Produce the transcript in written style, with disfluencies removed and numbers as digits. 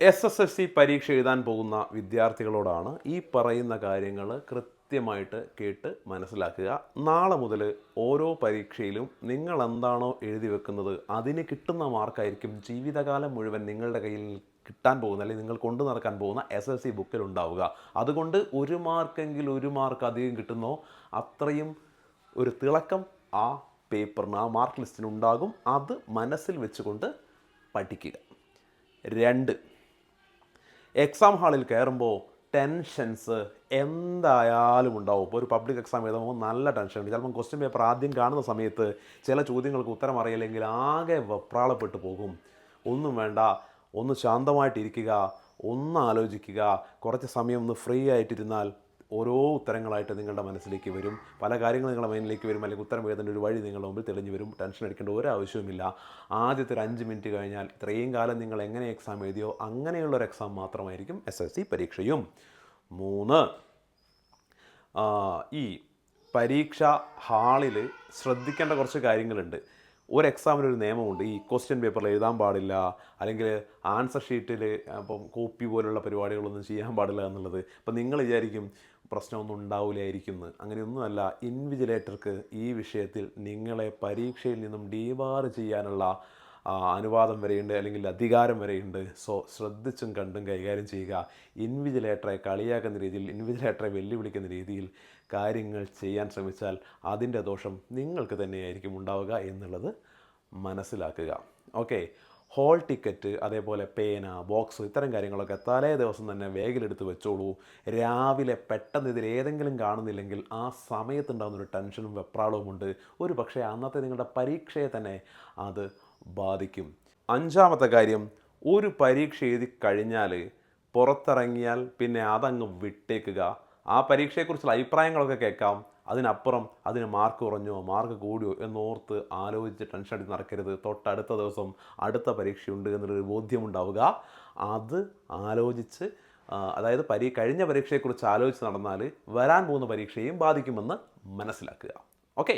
SSLC പരീക്ഷ എഴുതാൻ പോകുന്ന വിദ്യാർത്ഥികളോടാണ് ഈ പറയുന്ന കാര്യങ്ങൾ കൃത്യമായിട്ട് കേട്ട് മനസ്സിലാക്കുക. നാളെ മുതൽ ഓരോ പരീക്ഷയിലും നിങ്ങൾ എന്താണോ എഴുതി വെക്കുന്നത് അതിന് കിട്ടുന്ന മാർക്കായിരിക്കും ജീവിതകാലം മുഴുവൻ നിങ്ങളുടെ കയ്യിൽ കിട്ടാൻ പോകുന്ന അല്ലെങ്കിൽ നിങ്ങൾ കൊണ്ടു നടക്കാൻ പോകുന്ന SSLC ബുക്കിൽ ഉണ്ടാവുക. അതുകൊണ്ട് ഒരു മാർക്ക് അധികം കിട്ടുന്നോ അത്രയും ഒരു തിളക്കം ആ പേപ്പറിന്, ആ മാർക്ക് ലിസ്റ്റിന് ഉണ്ടാകും. അത് മനസ്സിൽ വെച്ചുകൊണ്ട് പഠിക്കുക. 2, എക്സാം ഹാളിൽ കയറുമ്പോൾ ടെൻഷൻസ് എന്തായാലും ഉണ്ടാവും. ഇപ്പോൾ ഒരു പബ്ലിക് എക്സാം എഴുതുമ്പോൾ നല്ല ടെൻഷൻ ഉണ്ട്. ചിലപ്പം ക്വസ്റ്റ്യൻ പേപ്പർ ആദ്യം കാണുന്ന സമയത്ത് ചില ചോദ്യങ്ങൾക്ക് ഉത്തരം അറിയില്ലെങ്കിൽ ആകെ വെപ്രാളപ്പെട്ടു പോകും. ഒന്നും വേണ്ട, ഒന്ന് ശാന്തമായിട്ടിരിക്കുക, ഒന്ന് ആലോചിക്കുക, കുറച്ച് സമയം ഒന്ന് ഫ്രീ ആയിട്ടിരുന്നാൽ ഓരോ ഉത്തരങ്ങളായിട്ട് നിങ്ങളുടെ മനസ്സിലേക്ക് വരും. പല കാര്യങ്ങളും നിങ്ങളുടെ മൈൻഡിലേക്ക് വരും, അല്ലെങ്കിൽ ഉത്തരം എഴുതേണ്ട ഒരു വഴി നിങ്ങളുടെ മുമ്പിൽ തെളിഞ്ഞു വരും. ടെൻഷൻ അടിക്കേണ്ട ഒരു ആവശ്യവുമില്ല. ആദ്യത്തെ ഒരു 5 മിനിറ്റ് കഴിഞ്ഞാൽ ഇത്രയും കാലം നിങ്ങൾ എങ്ങനെ എക്സാം എഴുതിയോ അങ്ങനെയുള്ളൊരു എക്സാം മാത്രമായിരിക്കും SSLC പരീക്ഷയും. 3, ഈ പരീക്ഷ ഹാളിൽ ശ്രദ്ധിക്കേണ്ട കുറച്ച് കാര്യങ്ങളുണ്ട്. ഒരു എക്സാമിനൊരു നിയമമുണ്ട്. ഈ ക്വസ്റ്റ്യൻ പേപ്പറിൽ എഴുതാൻ പാടില്ല, അല്ലെങ്കിൽ ആൻസർ ഷീറ്റിൽ ഇപ്പം കോപ്പി പോലുള്ള പരിപാടികളൊന്നും ചെയ്യാൻ പാടില്ല എന്നുള്ളത്. അപ്പം നിങ്ങൾ വിചാരിക്കും പ്രശ്നമൊന്നും ഉണ്ടാവില്ലായിരിക്കും എന്ന്. അങ്ങനെയൊന്നുമല്ല. ഇൻവിജിലേറ്റർക്ക് ഈ വിഷയത്തിൽ നിങ്ങളെ പരീക്ഷയിൽ നിന്നും ഡീബാർ ചെയ്യാനുള്ള അനുവാദം വരെയുണ്ട്, അല്ലെങ്കിൽ അധികാരം വരെയുണ്ട്. സോ ശ്രദ്ധിച്ചും കണ്ടും കൈകാര്യം ചെയ്യുക. ഇൻവിജിലേറ്ററെ കളിയാക്കുന്ന രീതിയിൽ, ഇൻവിജിലേറ്ററെ വെല്ലുവിളിക്കുന്ന രീതിയിൽ കാര്യങ്ങൾ ചെയ്യാൻ ശ്രമിച്ചാൽ അതിൻ്റെ ദോഷം നിങ്ങൾക്ക് തന്നെയായിരിക്കും ഉണ്ടാവുക എന്നുള്ളത് മനസ്സിലാക്കുക. ഓക്കെ. ഹോൾ ടിക്കറ്റ്, അതേപോലെ പേന, ബോക്സ്, ഇത്തരം കാര്യങ്ങളൊക്കെ തലേ ദിവസം തന്നെ വേഗിലെടുത്ത് വെച്ചോളൂ. രാവിലെ പെട്ടെന്ന് ഇതിൽ ഏതെങ്കിലും കാണുന്നില്ലെങ്കിൽ ആ സമയത്തുണ്ടാകുന്നൊരു ടെൻഷനും വെപ്രാളവും ഉണ്ട്. ഒരു പക്ഷേ അന്നത്തെ നിങ്ങളുടെ പരീക്ഷയെ തന്നെ അത് ബാധിക്കും. 5-മത്തെ കാര്യം, ഒരു പരീക്ഷ എഴുതി കഴിഞ്ഞാൽ പുറത്തിറങ്ങിയാൽ പിന്നെ അതങ്ങ് വിട്ടേക്കുക. ആ പരീക്ഷയെക്കുറിച്ചുള്ള അഭിപ്രായങ്ങളൊക്കെ കേൾക്കാം, അതിനപ്പുറം അതിന് മാർക്ക് കുറഞ്ഞോ മാർക്ക് കൂടിയോ എന്നോർത്ത് ആലോചിച്ച് ടെൻഷൻ അടിച്ച് നടക്കരുത്. തൊട്ടടുത്ത ദിവസം അടുത്ത പരീക്ഷയുണ്ട് എന്നുള്ളൊരു ബോധ്യമുണ്ടാവുക. അത് ആലോചിച്ച്, അതായത് കഴിഞ്ഞ പരീക്ഷയെക്കുറിച്ച് ആലോചിച്ച് നടന്നാൽ വരാൻ പോകുന്ന പരീക്ഷയെയും ബാധിക്കുമെന്ന് മനസ്സിലാക്കുക. ഓക്കെ.